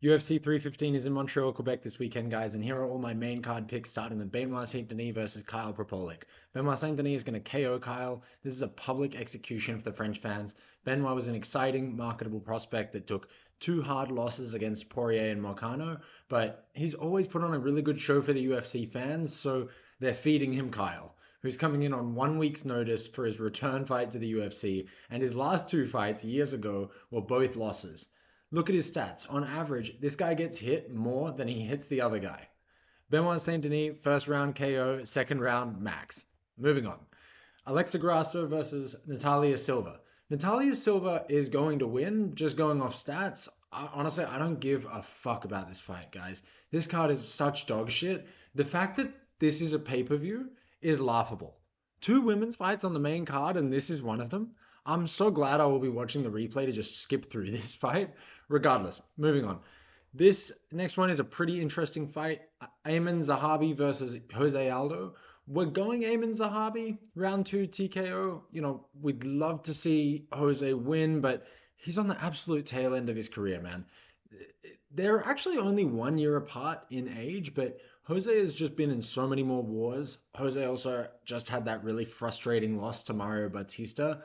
UFC 315 is in Montreal, Quebec this weekend, guys, and here are all my main card picks, starting with Benoit Saint-Denis versus Kyle Propolik. Benoit Saint-Denis is going to KO Kyle. This is a public execution for the French fans. Benoit was an exciting, marketable prospect that took two hard losses against Poirier and Moicano, but he's always put on a really good show for the UFC fans, so they're feeding him Kyle, who's coming in on 1 week's notice for his return fight to the UFC, and his last two fights years ago were both losses. Look at his stats. On average, this guy gets hit more than he hits the other guy. Benoit Saint Denis, first round KO, second round max. Moving on. Alexa Grasso versus Natalia Silva. Natalia Silva is going to win, just going off stats. Honestly, I don't give a fuck about this fight, guys. This card is such dog shit. The fact that this is a pay per view is laughable. Two women's fights on the main card, and this is one of them. I'm so glad I will be watching the replay to just skip through this fight. Regardless, moving on. This next one is a pretty interesting fight. Aiemann Zahabi versus Jose Aldo. We're going Aiemann Zahabi, round two TKO. We'd love to see Jose win, but he's on the absolute tail end of his career, man. They're actually only 1 year apart in age, but Jose has just been in so many more wars. Jose also just had that really frustrating loss to Mario Bautista.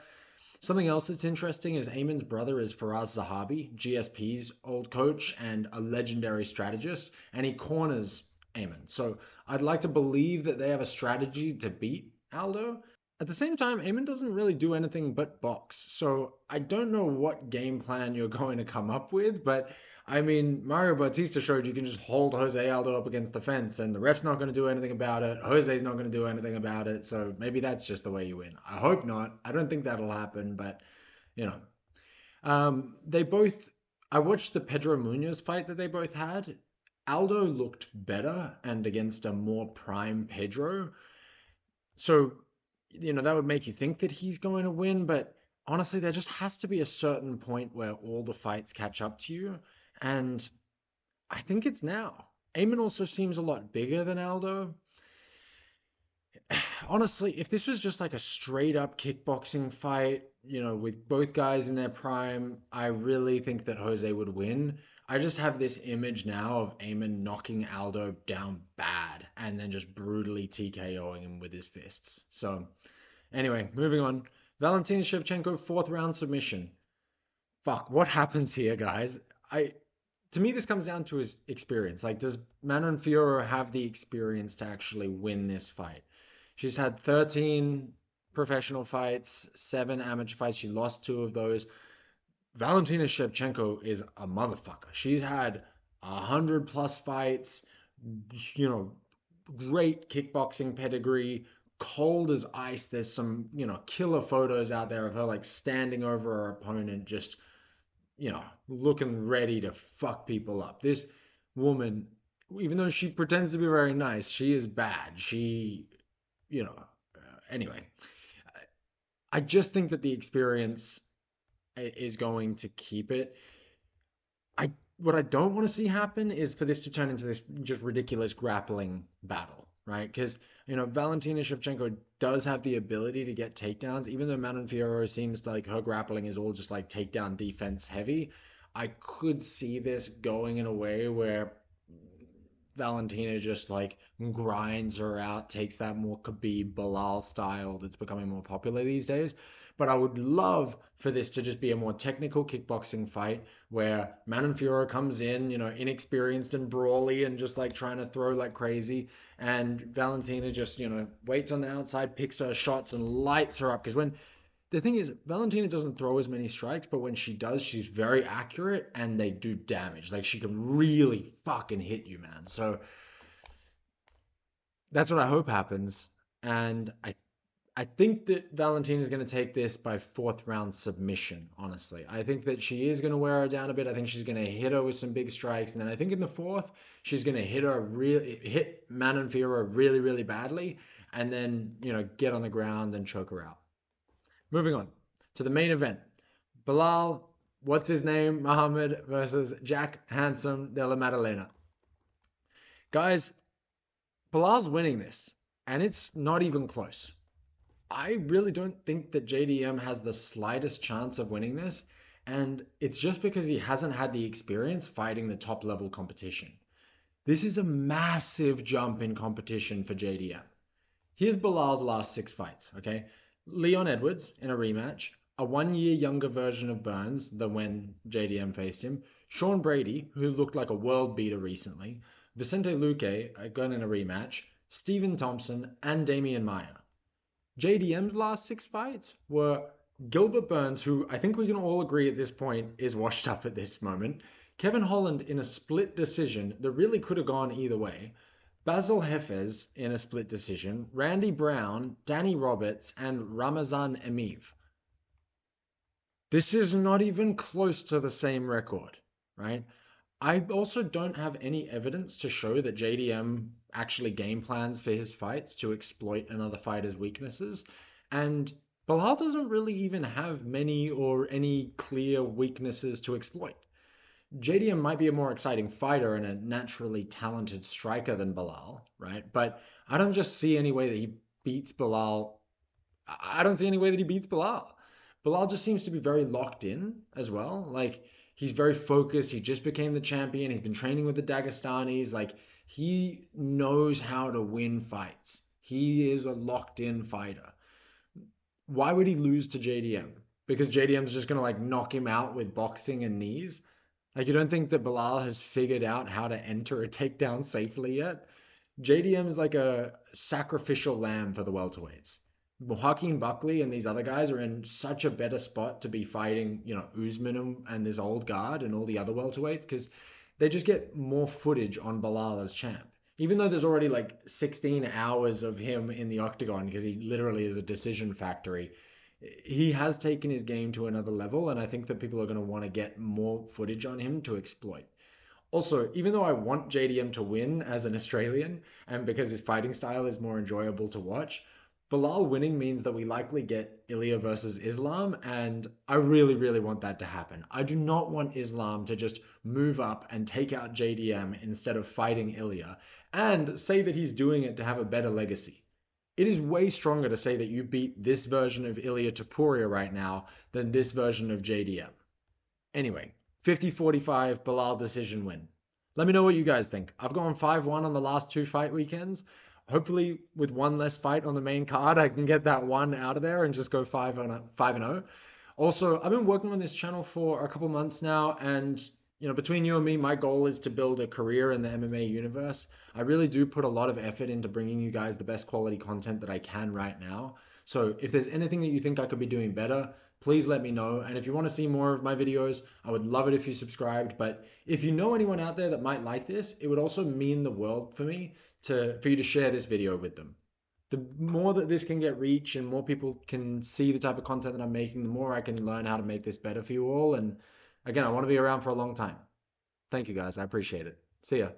Something else that's interesting is Aimann's brother is Faraz Zahabi, GSP's old coach and a legendary strategist, and he corners Aiemann. So I'd like to believe that they have a strategy to beat Aldo. At the same time, Aiemann doesn't really do anything but box. So I don't know what game plan you're going to come up with, but I mean, Mario Bautista showed you can just hold Jose Aldo up against the fence, and the ref's not going to do anything about it. Jose's not going to do anything about it. So maybe that's just the way you win. I hope not. I don't think that'll happen, but you know, they both. I watched the Pedro Munoz fight that they both had. Aldo looked better and against a more prime Pedro. So, that would make you think that he's going to win, but honestly, there just has to be a certain point where all the fights catch up to you. And I think it's now. Eamon also seems a lot bigger than Aldo. Honestly, if this was just like a straight up kickboxing fight, with both guys in their prime, I really think that Jose would win. I just have this image now of Eamon knocking Aldo down bad and then just brutally TKOing him with his fists. So, anyway, moving on. Valentina Shevchenko, fourth round submission. Fuck, what happens here, guys? To me, this comes down to his experience. Like, does Manon Fiorot have the experience to actually win this fight? She's had 13 professional fights, 7 amateur fights. She lost 2 of those. Valentina Shevchenko is a motherfucker. She's had 100+ fights, great kickboxing pedigree, cold as ice. There's some, killer photos out there of her like standing over her opponent, just, looking ready to fuck people up. This woman, even though she pretends to be very nice, she is bad. She, anyway, I just think that the experience is going to keep it. What I don't want to see happen is for this to turn into this just ridiculous grappling battle, right? Because Valentina Shevchenko does have the ability to get takedowns, even though Manon Fiorot seems like her grappling is all just like takedown defense heavy. I could see this going in a way where Valentina just like grinds her out, takes that more Khabib Belal style that's becoming more popular these days. But I would love for this to just be a more technical kickboxing fight where Manon Fiorot comes in, inexperienced and brawly and just like trying to throw like crazy. And Valentina just, waits on the outside, picks her shots and lights her up. Because the thing is, Valentina doesn't throw as many strikes, but when she does, she's very accurate and they do damage. Like she can really fucking hit you, man. So that's what I hope happens. And I think that Valentina is going to take this by fourth round submission, honestly. I think that she is going to wear her down a bit. I think she's going to hit her with some big strikes. And then I think in the fourth, she's going to hit Manon Fiorot really, really badly. And then, get on the ground and choke her out. Moving on to the main event. Belal, what's his name? Muhammad versus Jack Handsome Della Maddalena. Guys, Belal's winning this. And it's not even close. I really don't think that JDM has the slightest chance of winning this. And it's just because he hasn't had the experience fighting the top level competition. This is a massive jump in competition for JDM. Here's Belal's last 6 fights, okay? Leon Edwards in a rematch, a 1 year younger version of Burns than when JDM faced him, Sean Brady, who looked like a world beater recently, Vicente Luque, again in a rematch, Stephen Thompson, and Damian Maia. JDM's last 6 fights were Gilbert Burns, who I think we can all agree at this point is washed up at this moment, Kevin Holland in a split decision that really could have gone either way, Basil Hefez in a split decision, Randy Brown, Danny Roberts, and Ramazan Emeev. This is not even close to the same record, right? I also don't have any evidence to show that JDM actually game plans for his fights to exploit another fighter's weaknesses. And Belal doesn't really even have many or any clear weaknesses to exploit. JDM might be a more exciting fighter and a naturally talented striker than Belal, right? But I don't just see any way that he beats Belal. I don't see any way that he beats Belal. Belal just seems to be very locked in as well. Like, he's very focused. He just became the champion. He's been training with the Dagestanis. Like, he knows how to win fights. He is a locked in fighter. Why would he lose to JDM? Because JDM's just going to like knock him out with boxing and knees? Like, you don't think that Belal has figured out how to enter a takedown safely yet? JDM is like a sacrificial lamb for the welterweights. Joaquin Buckley and these other guys are in such a better spot to be fighting, Usman and this old guard and all the other welterweights because they just get more footage on Belal as champ. Even though there's already like 16 hours of him in the octagon because he literally is a decision factory, he has taken his game to another level, and I think that people are going to want to get more footage on him to exploit. Also, even though I want JDM to win as an Australian, and because his fighting style is more enjoyable to watch, Bilal winning means that we likely get Ilya versus Islam, and I really, really want that to happen. I do not want Islam to just move up and take out JDM instead of fighting Ilya, and say that he's doing it to have a better legacy. It is way stronger to say that you beat this version of Ilya Topuria right now than this version of JDM. Anyway, 50-45 Bilal decision win. Let me know what you guys think. I've gone 5-1 on the last 2 fight weekends. Hopefully, with one less fight on the main card, I can get that one out of there and just go 5-0. Also, I've been working on this channel for a couple months now, and between you and me, my goal is to build a career in the MMA universe. I really do put a lot of effort into bringing you guys the best quality content that I can right now. So if there's anything that you think I could be doing better, please let me know. And if you want to see more of my videos, I would love it if you subscribed. But if you know anyone out there that might like this, it would also mean the world for me for you to share this video with them. The more that this can get reach and more people can see the type of content that I'm making, the more I can learn how to make this better for you all. And again, I want to be around for a long time. Thank you guys. I appreciate it. See ya.